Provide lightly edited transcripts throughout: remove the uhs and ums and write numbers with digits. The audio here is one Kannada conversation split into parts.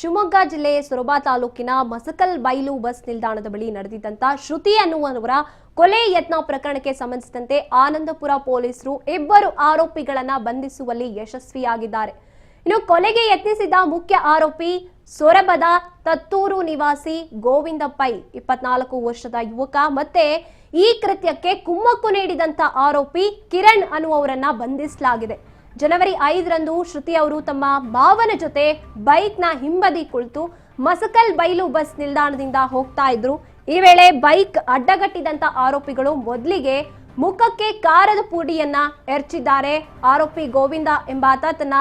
ಶಿವಮೊಗ್ಗ ಜಿಲ್ಲೆ ಸೊರಬ ತಾಲೂಕಿನ ಮಸಕಲ್ ಬೈಲು ಬಸ್ ನಿಲ್ದಾಣದ ಬಳಿ ನಡೆದಿದ್ದಂತ ಶ್ರುತಿ ಅನ್ನುವವರ ಕೊಲೆ ಯತ್ನ ಪ್ರಕರಣಕ್ಕೆ ಸಂಬಂಧಿಸಿದಂತೆ ಆನಂದಪುರ ಪೊಲೀಸರು ಇಬ್ಬರು ಆರೋಪಿಗಳನ್ನ ಬಂಧಿಸುವಲ್ಲಿ ಯಶಸ್ವಿಯಾಗಿದ್ದಾರೆ. ಇನ್ನು ಕೊಲೆಗೆ ಯತ್ನಿಸಿದ ಮುಖ್ಯ ಆರೋಪಿ ಸೊರಬದ ತತ್ತೂರು ನಿವಾಸಿ ಗೋವಿಂದ ಪೈ 24 ವರ್ಷದ ಯುವಕ ಮತ್ತೆ ಈ ಕೃತ್ಯಕ್ಕೆ ಕುಮ್ಮಕ್ಕು ನೀಡಿದಂತ ಆರೋಪಿ ಕಿರಣ್ ಅನ್ನುವವರನ್ನ ಬಂಧಿಸಲಾಗಿದೆ. ಜನವರಿ 5ರಂದು ಶ್ರುತಿ ಅವರು ತಮ್ಮ ಭಾವನ ಜೊತೆ ಬೈಕ್ನ ಹಿಂಬದಿ ಕುಳಿತು ಮಸಕಲ್ ಬೈಲು ಬಸ್ ನಿಲ್ದಾಣದಿಂದ ಹೋಗ್ತಾ ಇದ್ರು. ಈ ವೇಳೆ ಬೈಕ್ ಅಡ್ಡಗಟ್ಟಿದಂತ ಆರೋಪಿಗಳು ಮೊದಲಿಗೆ ಮುಖಕ್ಕೆ ಕಾರದ ಪುಡಿಯನ್ನ ಎರಚಿದ್ದಾರೆ. ಆರೋಪಿ ಗೋವಿಂದ ಎಂಬಾತ ತನ್ನ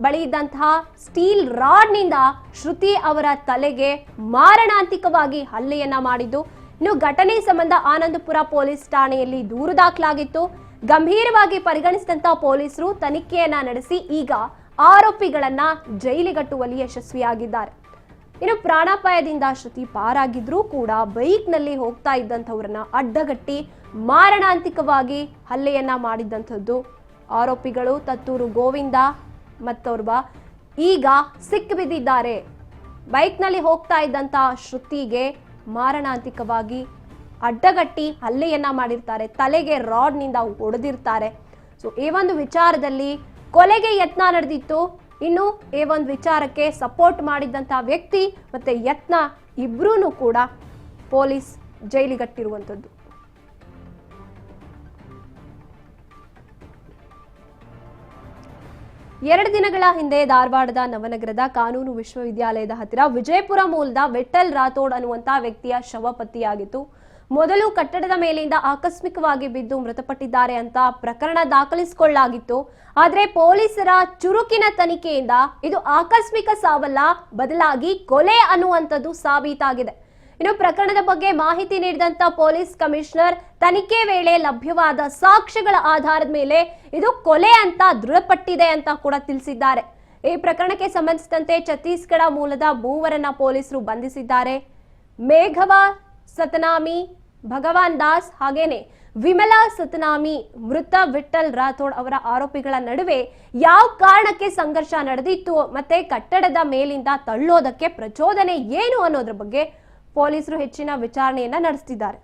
ಬಳಿ ಇದ್ದಂತಹ ಸ್ಟೀಲ್ ರಾಡ್ ನಿಂದ ಶ್ರುತಿ ಅವರ ತಲೆಗೆ ಮಾರಣಾಂತಿಕವಾಗಿ ಹಲ್ಲೆಯನ್ನ ಮಾಡಿದ್ದು. ಇನ್ನು ಘಟನೆ ಸಂಬಂಧ ಆನಂದಪುರ ಪೊಲೀಸ್ ಠಾಣೆಯಲ್ಲಿ ದೂರು ದಾಖಲಾಗಿತ್ತು. ಗಂಭೀರವಾಗಿ ಪರಿಗಣಿಸಿದಂತ ಪೊಲೀಸರು ತನಿಖೆಯನ್ನ ನಡೆಸಿ ಈಗ ಆರೋಪಿಗಳನ್ನ ಜೈಲಿಗಟ್ಟುವಲ್ಲಿ ಯಶಸ್ವಿಯಾಗಿದ್ದಾರೆ. ಇನ್ನು ಪ್ರಾಣಾಪಾಯದಿಂದ ಶ್ರುತಿ ಪಾರಾಗಿದ್ರೂ ಕೂಡ ಬೈಕ್ನಲ್ಲಿ ಹೋಗ್ತಾ ಇದ್ದಂಥವ್ರನ್ನ ಅಡ್ಡಗಟ್ಟಿ ಮಾರಣಾಂತಿಕವಾಗಿ ಹಲ್ಲೆಯನ್ನ ಮಾಡಿದ್ದಂಥದ್ದು. ಆರೋಪಿಗಳು ತತ್ತೂರು ಗೋವಿಂದ ಮತ್ತೋರ್ವ ಈಗ ಸಿಕ್ಕಿಬಿದ್ದಿದ್ದಾರೆ. ಬೈಕ್ನಲ್ಲಿ ಹೋಗ್ತಾ ಇದ್ದಂತ ಶ್ರುತಿಗೆ ಮಾರಣಾಂತಿಕವಾಗಿ ಅಡ್ಡಗಟ್ಟಿ ಹಲ್ಲೆಯನ್ನ ಮಾಡಿರ್ತಾರೆ, ತಲೆಗೆ ರಾಡ್ ನಿಂದ ಹೊಡೆದಿರ್ತಾರೆ. ಸೊ ಈ ಒಂದು ವಿಚಾರದಲ್ಲಿ ಕೊಲೆಗೆ ಯತ್ನ ನಡೆದಿತ್ತು. ಇನ್ನು ಈ ಒಂದು ವಿಚಾರಕ್ಕೆ ಸಪೋರ್ಟ್ ಮಾಡಿದಂತ ವ್ಯಕ್ತಿ ಮತ್ತೆ ಯತ್ನ ಇಬ್ರೂ ಕೂಡ ಪೊಲೀಸ್ ಜೈಲಿಗಟ್ಟಿರುವಂತದ್ದು. ಎರಡು ದಿನಗಳ ಹಿಂದೆ ಧಾರವಾಡದ ನವನಗರದ ಕಾನೂನು ವಿಶ್ವವಿದ್ಯಾಲಯದ ಹತ್ತಿರ ವಿಜಯಪುರ ಮೂಲದ ವಿಠಲ್ ರಾಥೋಡ್ ಅನ್ನುವಂತ ವ್ಯಕ್ತಿಯ ಶವ ಪತ್ತೆಯಾಗಿತ್ತು. ಮೊದಲು ಕಟ್ಟಡದ ಮೇಲಿಂದ ಆಕಸ್ಮಿಕವಾಗಿ ಬಿದ್ದು ಮೃತಪಟ್ಟಿದ್ದಾರೆ ಅಂತ ಪ್ರಕರಣ ದಾಖಲಿಸಿಕೊಳ್ಳಲಾಗಿತ್ತು. ಆದ್ರೆ ಪೊಲೀಸರ ಚುರುಕಿನ ತನಿಖೆಯಿಂದ ಇದು ಆಕಸ್ಮಿಕ ಸಾವಲ್ಲ, ಬದಲಾಗಿ ಕೊಲೆ ಅನ್ನುವಂಥದ್ದು ಸಾಬೀತಾಗಿದೆ. ಇನ್ನು ಪ್ರಕರಣದ ಬಗ್ಗೆ ಮಾಹಿತಿ ನೀಡಿದಂತ ಪೊಲೀಸ್ ಕಮಿಷನರ್ ತನಿಖೆ ವೇಳೆ ಲಭ್ಯವಾದ ಸಾಕ್ಷ್ಯಗಳ ಆಧಾರದ ಮೇಲೆ ಇದು ಕೊಲೆ ಅಂತ ದೃಢಪಟ್ಟಿದೆ ಅಂತ ಕೂಡ ತಿಳಿಸಿದ್ದಾರೆ. ಈ ಪ್ರಕರಣಕ್ಕೆ ಸಂಬಂಧಿಸಿದಂತೆ ಛತ್ತೀಸ್ಗಢ ಮೂಲದ ಮೂವರನ್ನ ಪೊಲೀಸರು ಬಂಧಿಸಿದ್ದಾರೆ. ಮೇಘವಾ ಸತನಾಮಿ, ಭಗವಾನ್ ದಾಸ್ ಹಾಗೇನೆ ವಿಮಲಾ ಸತನಾಮಿ ಮೃತ ವಿಠಲ್ ರಾಥೋಡ್ ಅವರ ಆರೋಪಿಗಳ ನಡುವೆ ಯಾವ ಕಾರಣಕ್ಕೆ ಸಂಘರ್ಷ ನಡೆದಿತ್ತು ಮತ್ತೆ ಕಟ್ಟಡದ ಮೇಲಿಂದ ತಳ್ಳೋದಕ್ಕೆ ಪ್ರಚೋದನೆ ಏನು ಅನ್ನೋದ್ರ ಬಗ್ಗೆ ಪೊಲೀಸರು ಹೆಚ್ಚಿನ ವಿಚಾರಣೆಯನ್ನ ನಡೆಸುತ್ತಿದ್ದಾರೆ.